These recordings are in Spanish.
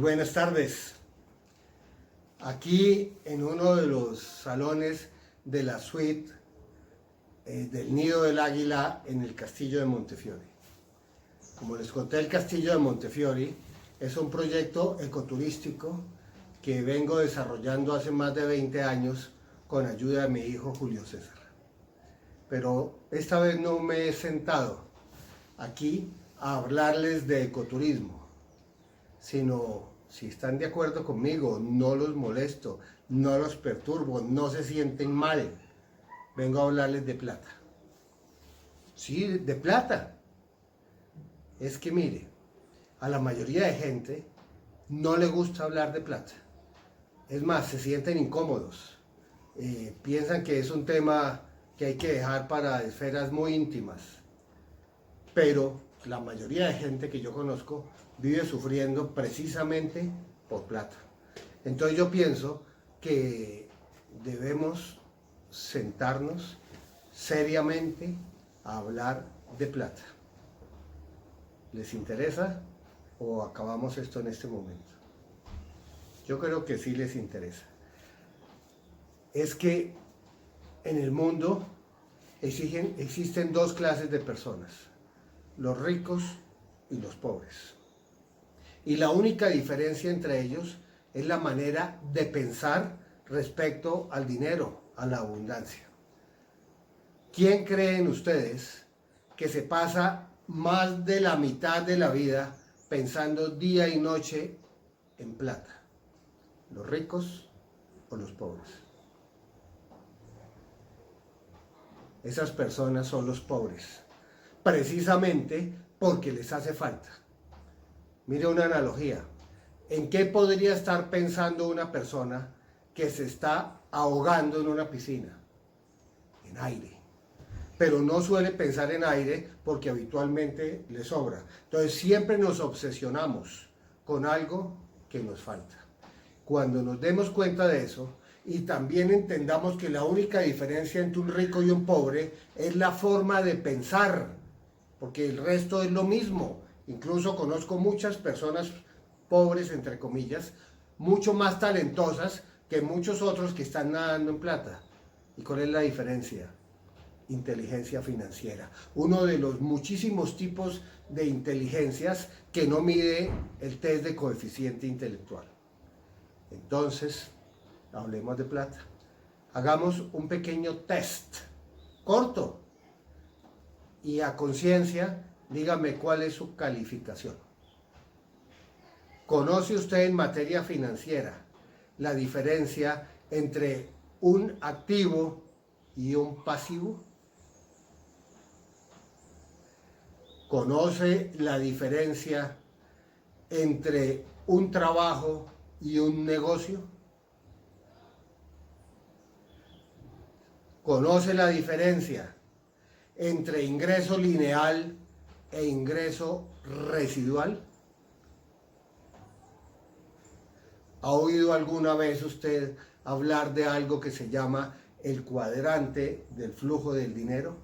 buenas tardes. Aquí en uno de los salones de la suite del Nido del Águila en el Castillo de Montefiori. Como les conté, el Castillo de Montefiori es un proyecto ecoturístico que vengo desarrollando hace más de 20 años con ayuda de mi hijo Julio César. Pero esta vez no me he sentado aquí a hablarles de ecoturismo, sino, si están de acuerdo conmigo, no los molesto, no los perturbo, no se sienten mal. Vengo a hablarles de plata. Sí, de plata. Es que mire, a la mayoría de gente no le gusta hablar de plata. Es más, se sienten incómodos. Piensan que es un tema que hay que dejar para esferas muy íntimas. Pero la mayoría de gente que yo conozco vive sufriendo precisamente por plata. Entonces yo pienso que debemos sentarnos seriamente a hablar de plata. ¿Les interesa o acabamos esto en este momento? Yo creo que sí les interesa. Es que en el mundo existen dos clases de personas: los ricos y los pobres. Y la única diferencia entre ellos es la manera de pensar respecto al dinero, a la abundancia. ¿Quién creen ustedes que se pasa más de la mitad de la vida pensando día y noche en plata? ¿Los ricos o los pobres? Esas personas son los pobres, precisamente porque les hace falta. Mire una analogía. ¿En qué podría estar pensando una persona que se está ahogando en una piscina? En aire. Pero no suele pensar en aire porque habitualmente le sobra. Entonces siempre nos obsesionamos con algo que nos falta. Cuando nos demos cuenta de eso y también entendamos que la única diferencia entre un rico y un pobre es la forma de pensar, porque el resto es lo mismo. Incluso conozco muchas personas pobres, entre comillas, mucho más talentosas que muchos otros que están nadando en plata. ¿Y cuál es la diferencia? Inteligencia financiera. Uno de los muchísimos tipos de inteligencias que no mide el test de coeficiente intelectual. Entonces, hablemos de plata. Hagamos un pequeño test, corto, y a conciencia, dígame cuál es su calificación. ¿Conoce usted en materia financiera la diferencia entre un activo y un pasivo? ¿Conoce la diferencia entre un trabajo y un negocio? ¿Conoce la diferencia entre ingreso lineal e ingreso residual? ¿Ha oído alguna vez usted hablar de algo que se llama el cuadrante del flujo del dinero?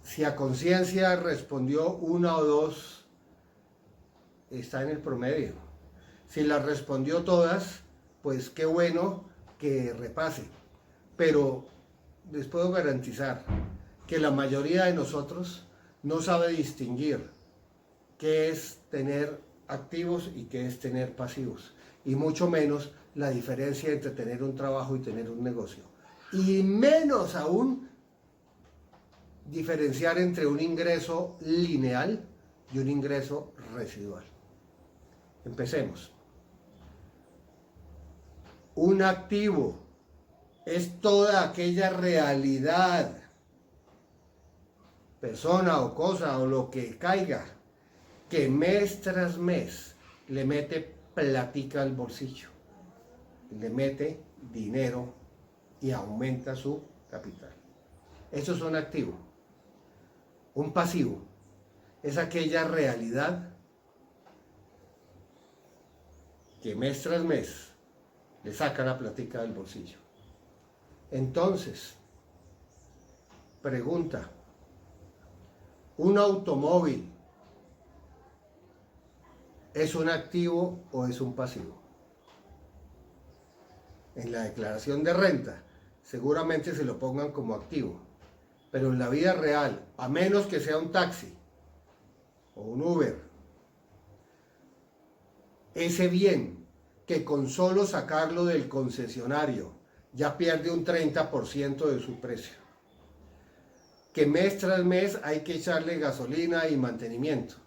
Si a conciencia respondió una o dos, está en el promedio. Si las respondió todas, pues qué bueno que repase. Pero les puedo garantizar que la mayoría de nosotros no sabe distinguir qué es tener activos y qué es tener pasivos, y mucho menos la diferencia entre tener un trabajo y tener un negocio, y menos aún diferenciar entre un ingreso lineal y un ingreso residual. Empecemos. Un activo es toda aquella realidad, persona o cosa o lo que caiga, que mes tras mes le mete platica al bolsillo, le mete dinero y aumenta su capital. Eso es un activo. Un pasivo es aquella realidad que mes tras mes le saca la platica del bolsillo. Entonces, pregunta: un automóvil ¿Es un activo o es un pasivo? En la declaración de renta seguramente se lo pongan como activo, pero en la vida real, a menos que sea un taxi o un Uber, ese bien que con solo sacarlo del concesionario ya pierde un 30% de su precio, que mes tras mes hay que echarle gasolina y mantenimiento,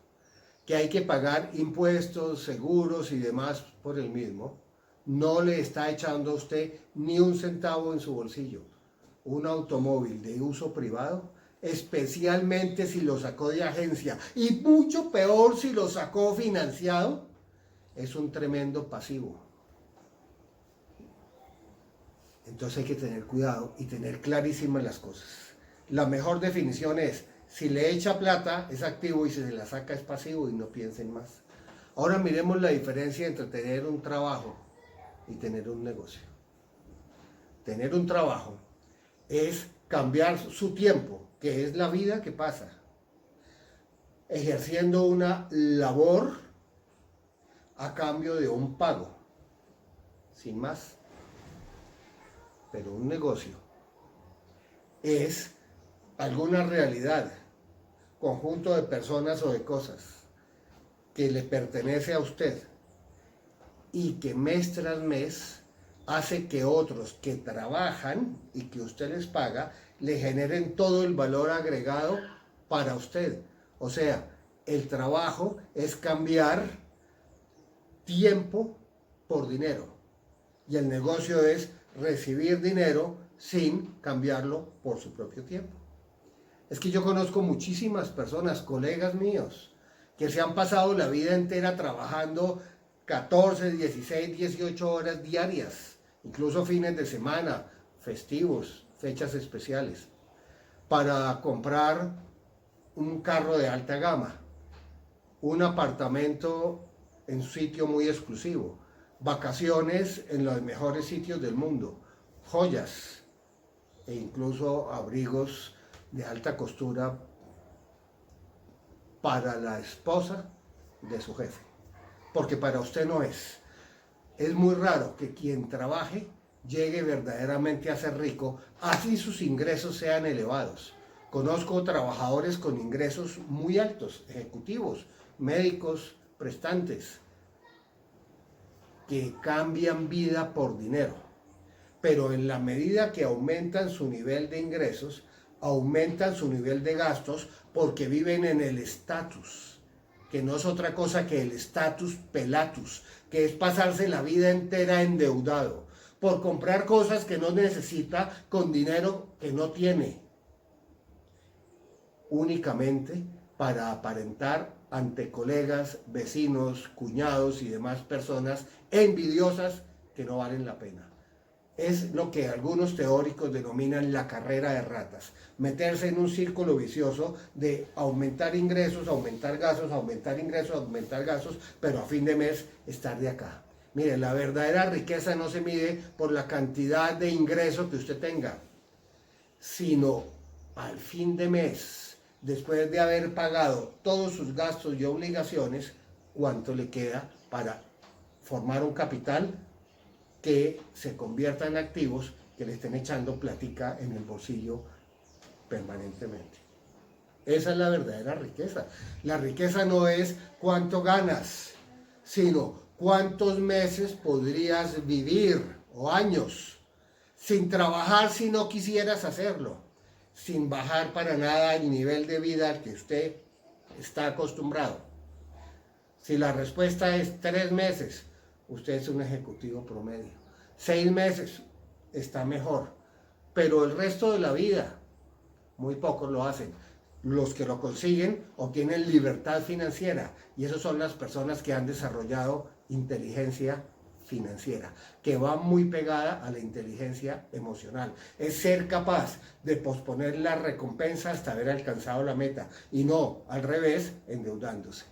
que hay que pagar impuestos, seguros y demás por el mismo, no le está echando a usted ni un centavo en su bolsillo. Un automóvil de uso privado, especialmente si lo sacó de agencia y mucho peor si lo sacó financiado, es un tremendo pasivo. Entonces hay que tener cuidado y tener clarísimas las cosas. La mejor definición es, si le echa plata es activo y si se la saca es pasivo, y no piensen más. Ahora miremos la diferencia entre tener un trabajo y tener un negocio. Tener un trabajo es cambiar su tiempo, que es la vida que pasa, ejerciendo una labor a cambio de un pago, sin más. Pero un negocio es alguna realidad, conjunto de personas o de cosas que le pertenece a usted y que mes tras mes hace que otros que trabajan y que usted les paga le generen todo el valor agregado para usted. O sea, el trabajo es cambiar tiempo por dinero y el negocio es recibir dinero sin cambiarlo por su propio tiempo. Es que yo conozco muchísimas personas, colegas míos, que se han pasado la vida entera trabajando 14, 16, 18 horas diarias, incluso fines de semana, festivos, fechas especiales, para comprar un carro de alta gama, un apartamento en un sitio muy exclusivo, vacaciones en los mejores sitios del mundo, joyas e incluso abrigos de alta costura para la esposa de su jefe, porque para usted no es. Es muy raro que quien trabaje llegue verdaderamente a ser rico, así sus ingresos sean elevados. Conozco trabajadores con ingresos muy altos, ejecutivos, médicos, prestantes, que cambian vida por dinero, pero en la medida que aumentan su nivel de ingresos, aumentan su nivel de gastos porque viven en el estatus, que no es otra cosa que el estatus pelatus, que es pasarse la vida entera endeudado por comprar cosas que no necesita con dinero que no tiene, únicamente para aparentar ante colegas, vecinos, cuñados y demás personas envidiosas que no valen la pena. Es lo que algunos teóricos denominan la carrera de ratas, meterse en un círculo vicioso de aumentar ingresos, aumentar gastos, aumentar ingresos, aumentar gastos, pero a fin de mes estar de acá. Mire, la verdadera riqueza no se mide por la cantidad de ingresos que usted tenga, sino al fin de mes, después de haber pagado todos sus gastos y obligaciones, cuánto le queda para formar un capital que se convierta en activos que le estén echando platica en el bolsillo permanentemente. Esa es la verdadera riqueza. La riqueza no es cuánto ganas, sino cuántos meses podrías vivir o años sin trabajar si no quisieras hacerlo, sin bajar para nada el nivel de vida al que usted está acostumbrado. Si la respuesta es 3 meses, usted es un ejecutivo promedio. 6 meses está mejor, pero el resto de la vida, muy pocos lo hacen. Los que lo consiguen obtienen libertad financiera y esas son las personas que han desarrollado inteligencia financiera, que va muy pegada a la inteligencia emocional. Es ser capaz de posponer la recompensa hasta haber alcanzado la meta y no al revés, endeudándose.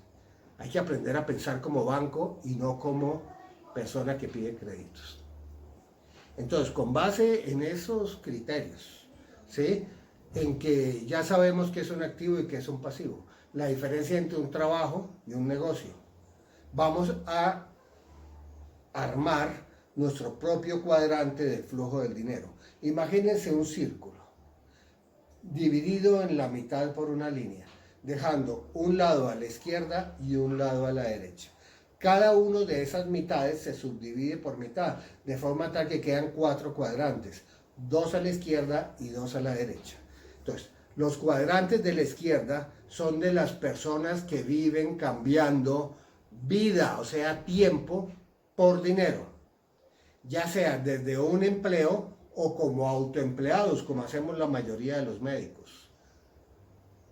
Hay que aprender a pensar como banco y no como persona que pide créditos. Entonces, con base en esos criterios, ¿sí?, en que ya sabemos qué es un activo y qué es un pasivo, la diferencia entre un trabajo y un negocio. Vamos a armar nuestro propio cuadrante del flujo del dinero. Imagínense un círculo dividido en la mitad por una línea, dejando un lado a la izquierda y un lado a la derecha. Cada uno de esas mitades se subdivide por mitad, de forma tal que quedan 4 cuadrantes, 2 a la izquierda y 2 a la derecha. Entonces, los cuadrantes de la izquierda son de las personas que viven cambiando vida, o sea, tiempo, por dinero, ya sea desde un empleo o como autoempleados, como hacemos la mayoría de los médicos.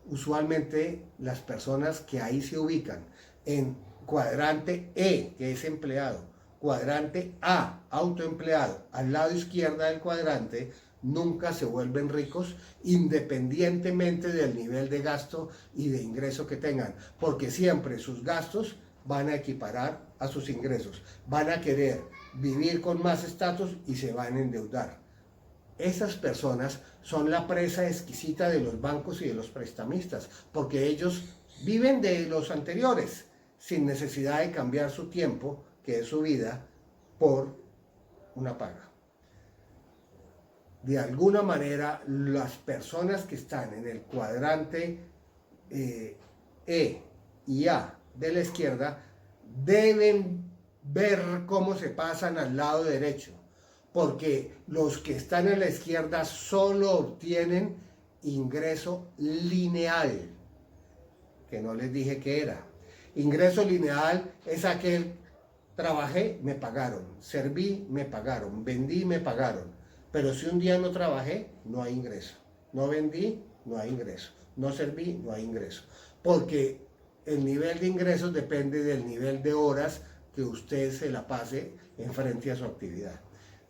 Usualmente las personas que ahí se ubican en cuadrante E, que es empleado, cuadrante A, autoempleado, al lado izquierda del cuadrante, nunca se vuelven ricos independientemente del nivel de gasto y de ingreso que tengan, porque siempre sus gastos van a equiparar a sus ingresos, van a querer vivir con más estatus y se van a endeudar. Esas personas son la presa exquisita de los bancos y de los prestamistas, porque ellos viven de los anteriores, sin necesidad de cambiar su tiempo, que es su vida, por una paga. De alguna manera, las personas que están en el cuadrante E y A de la izquierda deben ver cómo se pasan al lado derecho, porque los que están en la izquierda solo obtienen ingreso lineal, que no les dije qué era. Ingreso lineal es aquel: trabajé, me pagaron, serví, me pagaron, vendí, me pagaron. Pero si un día no trabajé, no hay ingreso. No vendí, no hay ingreso. No serví, no hay ingreso. Porque el nivel de ingresos depende del nivel de horas que usted se la pase en frente a su actividad.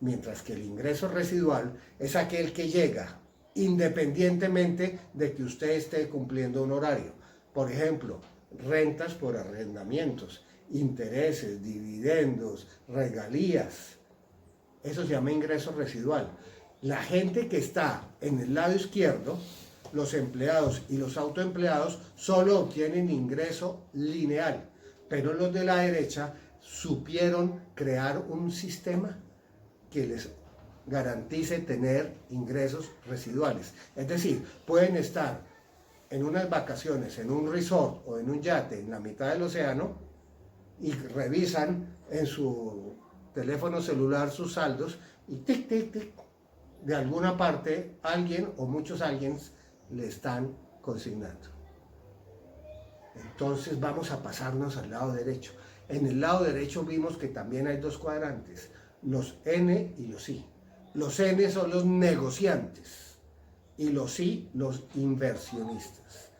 Mientras que el ingreso residual es aquel que llega independientemente de que usted esté cumpliendo un horario. Por ejemplo, rentas por arrendamientos, intereses, dividendos, regalías. Eso se llama ingreso residual. La gente que está en el lado izquierdo, los empleados y los autoempleados, solo obtienen ingreso lineal, pero los de la derecha supieron crear un sistema que les garantice tener ingresos residuales. Es decir, pueden estar en unas vacaciones, en un resort o en un yate en la mitad del océano y revisan en su teléfono celular sus saldos y tic, tic, tic, de alguna parte alguien o muchos alguien le están consignando. Entonces vamos a pasarnos al lado derecho. En el lado derecho vimos que también hay 2 cuadrantes, los N y los I. Los N son los negociantes y los I los inversionistas.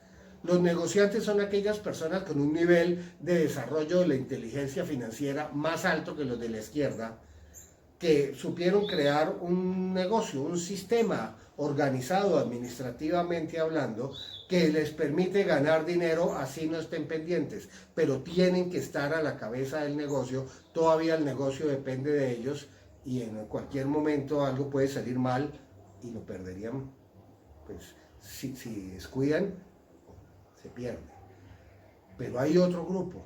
Los negociantes son aquellas personas con un nivel de desarrollo de la inteligencia financiera más alto que los de la izquierda, que supieron crear un negocio, un sistema organizado administrativamente hablando, que les permite ganar dinero así no estén pendientes, pero tienen que estar a la cabeza del negocio. Todavía el negocio depende de ellos y en cualquier momento algo puede salir mal y lo perderían. Pues si descuidan, se pierde. Pero hay otro grupo,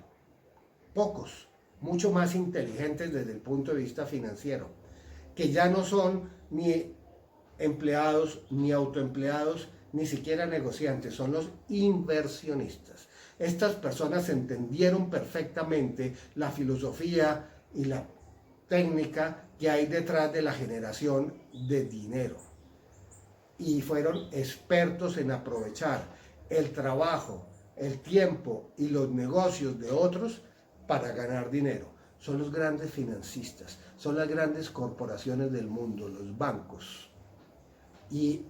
pocos, mucho más inteligentes desde el punto de vista financiero, que ya no son ni empleados, ni autoempleados, ni siquiera negociantes, son los inversionistas. Estas personas entendieron perfectamente la filosofía y la técnica que hay detrás de la generación de dinero y fueron expertos en aprovechar el trabajo, el tiempo y los negocios de otros para ganar dinero. Son los grandes financistas, son las grandes corporaciones del mundo, los bancos. Y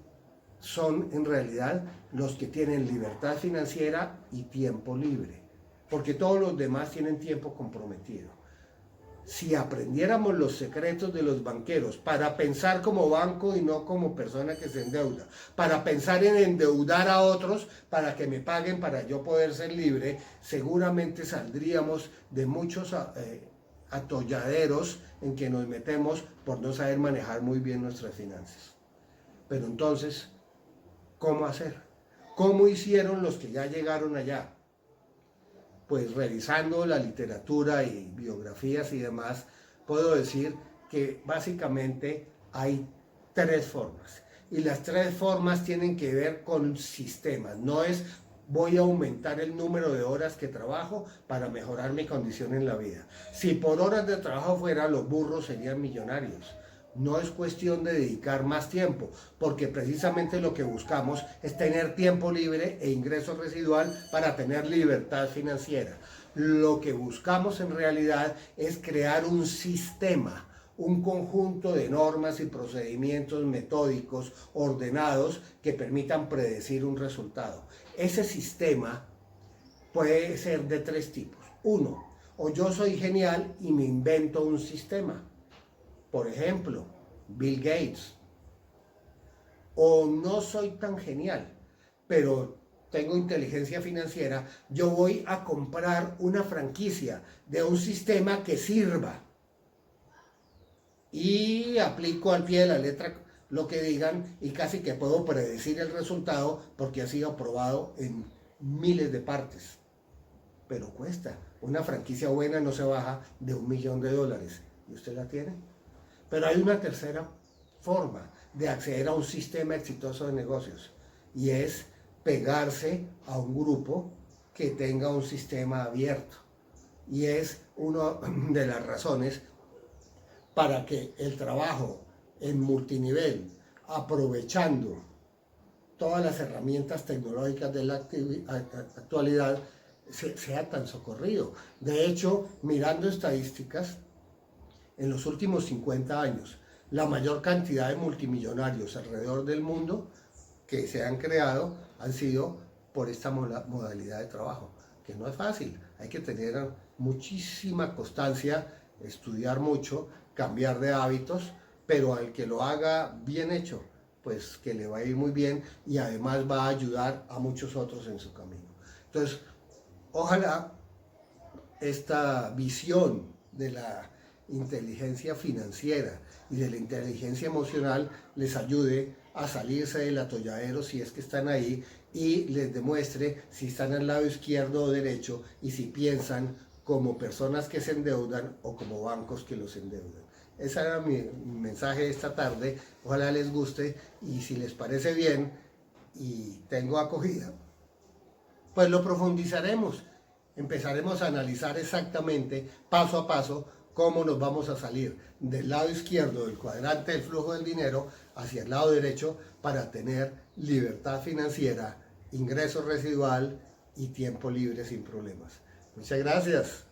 son en realidad los que tienen libertad financiera y tiempo libre, porque todos los demás tienen tiempo comprometido. Si aprendiéramos los secretos de los banqueros para pensar como banco y no como persona que se endeuda, para pensar en endeudar a otros para que me paguen para yo poder ser libre, seguramente saldríamos de muchos atolladeros en que nos metemos por no saber manejar muy bien nuestras finanzas. Pero entonces, ¿cómo hacer? ¿Cómo hicieron los que ya llegaron allá? pues revisando la literatura y biografías y demás, puedo decir que básicamente hay tres formas. Y las tres formas tienen que ver con sistemas. No es voy a aumentar el número de horas que trabajo para mejorar mi condición en la vida. Si por horas de trabajo fuera, los burros serían millonarios. No es cuestión de dedicar más tiempo, porque precisamente lo que buscamos es tener tiempo libre e ingreso residual para tener libertad financiera. Lo que buscamos en realidad es crear un sistema, un conjunto de normas y procedimientos metódicos ordenados que permitan predecir un resultado. Ese sistema puede ser de tres tipos. Uno, o yo soy genial y me invento un sistema. Por ejemplo, Bill Gates. O no soy tan genial, pero tengo inteligencia financiera, yo voy a comprar una franquicia de un sistema que sirva y aplico al pie de la letra lo que digan y casi que puedo predecir el resultado porque ha sido aprobado en miles de partes. Pero cuesta. Una franquicia buena no se baja de $1.000.000 y usted la tiene. Pero hay una tercera forma de acceder a un sistema exitoso de negocios y es pegarse a un grupo que tenga un sistema abierto. Y es una de las razones para que el trabajo en multinivel, aprovechando todas las herramientas tecnológicas de la actualidad, sea tan socorrido. De hecho, mirando estadísticas, en los últimos 50 años, la mayor cantidad de multimillonarios alrededor del mundo que se han creado han sido por esta modalidad de trabajo, que no es fácil. Hay que tener muchísima constancia, estudiar mucho, cambiar de hábitos, pero al que lo haga bien hecho, pues que le va a ir muy bien y además va a ayudar a muchos otros en su camino. Entonces, ojalá esta visión de la inteligencia financiera y de la inteligencia emocional les ayude a salirse del atolladero si es que están ahí y les demuestre si están al lado izquierdo o derecho y si piensan como personas que se endeudan o como bancos que los endeudan. Ese era mi mensaje esta tarde, ojalá les guste y si les parece bien y tengo acogida, pues lo profundizaremos. Empezaremos a analizar exactamente, paso a paso, cómo nos vamos a salir del lado izquierdo del cuadrante del flujo del dinero hacia el lado derecho para tener libertad financiera, ingreso residual y tiempo libre sin problemas. Muchas gracias.